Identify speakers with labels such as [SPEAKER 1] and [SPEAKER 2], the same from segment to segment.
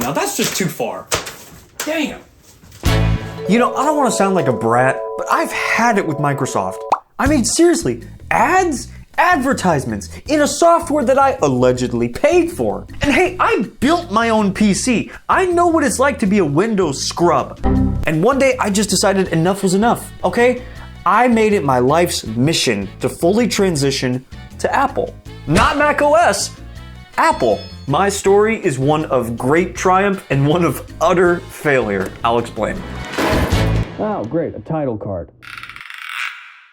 [SPEAKER 1] now that's just too far. Damn.
[SPEAKER 2] You know, I don't want to sound like a brat, but I've had it with Microsoft. I mean, seriously, ads? Advertisements in a software that I allegedly paid for. And hey, I built my own PC. I know what it's like to be a Windows scrub. And one day I just decided enough was enough, okay? I made it my life's mission to fully transition to Apple. Not Mac OS, Apple. My story is one of great triumph and one of utter failure. I'll explain.
[SPEAKER 3] Oh, great, a title card.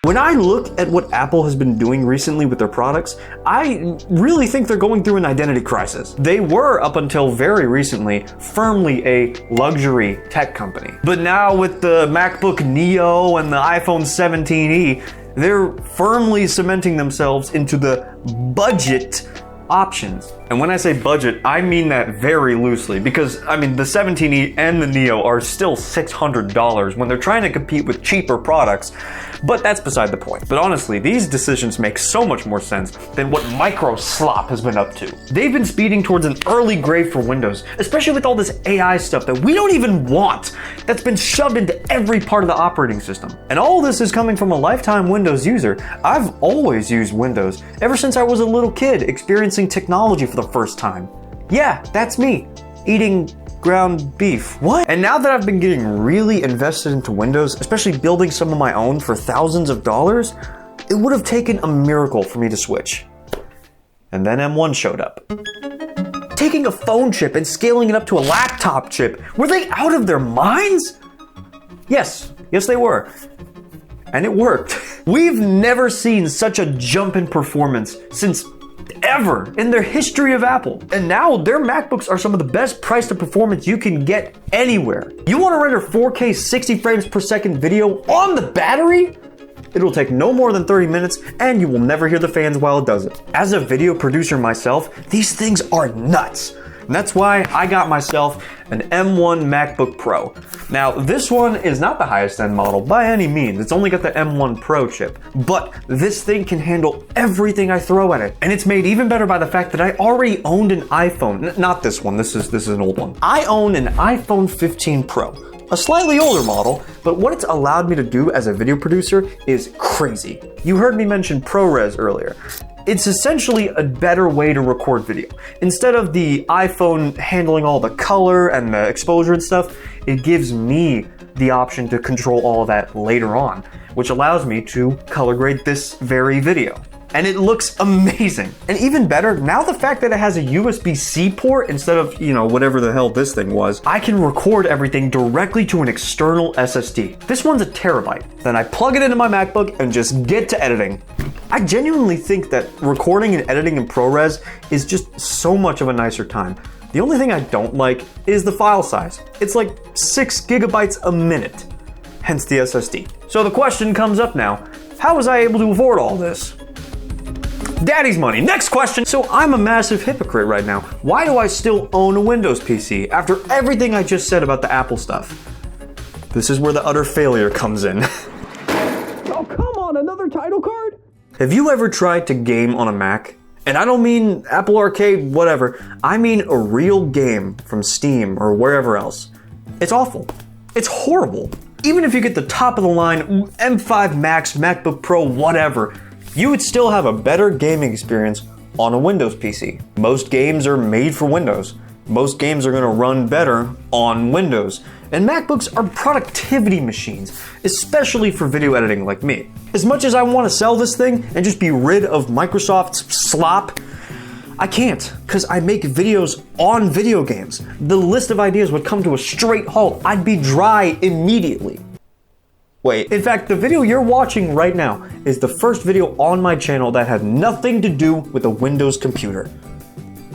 [SPEAKER 2] When I look at what Apple has been doing recently with their products, I really think they're going through an identity crisis. They were, up until very recently, firmly a luxury tech company. But now with the MacBook Neo and the iPhone 17e, they're firmly cementing themselves into the budget options. And when I say budget, I mean that very loosely because, I mean, the 17e and the Neo are still $600 when they're trying to compete with cheaper products, but that's beside the point. But honestly, these decisions make so much more sense than what MicroSLOP has been up to. They've been speeding towards an early grave for Windows, especially with all this AI stuff that we don't even want, that's been shoved into every part of the operating system. And all this is coming from a lifetime Windows user. I've always used Windows, ever since I was a little kid experiencing technology for the first time. Yeah, that's me, eating ground beef. What? And now that I've been getting really invested into Windows, especially building some of my own for thousands of dollars, it would have taken a miracle for me to switch. And then M1 showed up. Taking a phone chip and scaling it up to a laptop chip. Were they out of their minds? Yes they were. And it worked. We've never seen such a jump in performance since ever in their history of Apple. And now their MacBooks are some of the best price to performance you can get anywhere. You want to render 4K 60 frames per second video on the battery? It'll take no more than 30 minutes and you will never hear the fans while it does it. As a video producer myself, these things are nuts. And that's why I got myself an M1 MacBook Pro. Now, this one is not the highest end model by any means. It's only got the M1 Pro chip. But this thing can handle everything I throw at it. And it's made even better by the fact that I already owned an iPhone. Not this one, this is an old one. I own an iPhone 15 Pro. A slightly older model, but what it's allowed me to do as a video producer is crazy. You heard me mention ProRes earlier. It's essentially a better way to record video. Instead of the iPhone handling all the color and the exposure and stuff, it gives me the option to control all of that later on, which allows me to color grade this very video. And it looks amazing. And even better, now the fact that it has a USB-C port instead of, whatever the hell this thing was, I can record everything directly to an external SSD. This one's a terabyte. Then I plug it into my MacBook and just get to editing. I genuinely think that recording and editing in ProRes is just so much of a nicer time. The only thing I don't like is the file size. It's like 6 gigabytes a minute, hence the SSD. So the question comes up now, how was I able to afford all this? Daddy's money. Next question. So I'm a massive hypocrite right now. Why do I still own a Windows PC after everything I just said about the Apple stuff? This is where the utter failure comes in.
[SPEAKER 3] Oh, come on, another title card?
[SPEAKER 2] Have you ever tried to game on a Mac? And I don't mean Apple Arcade, whatever. I mean a real game from Steam or wherever else. It's awful. It's horrible. Even if you get the top of the line M5 Max, MacBook Pro, whatever, you would still have a better gaming experience on a Windows PC. Most games are made for Windows. Most games are gonna run better on Windows. And MacBooks are productivity machines, especially for video editing like me. As much as I wanna sell this thing and just be rid of Microsoft's slop, I can't, because I make videos on video games. The list of ideas would come to a straight halt. I'd be dry immediately. Wait, in fact, the video you're watching right now is the first video on my channel that had nothing to do with a Windows computer.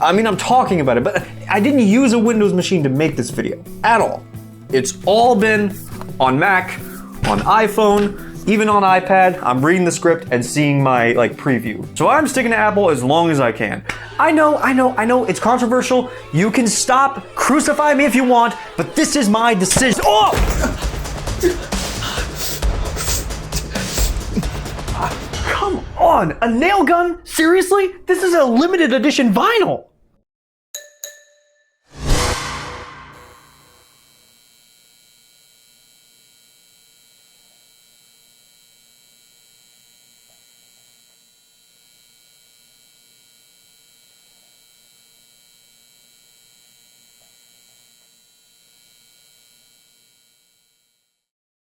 [SPEAKER 2] I mean, I'm talking about it, but I didn't use a Windows machine to make this video at all. It's all been on Mac, on iPhone, even on iPad. I'm reading the script and seeing my preview. So I'm sticking to Apple as long as I can. I know, it's controversial. You can stop, crucify me if you want, but this is my decision. Oh! Come on, a nail gun? Seriously? This is a limited edition vinyl.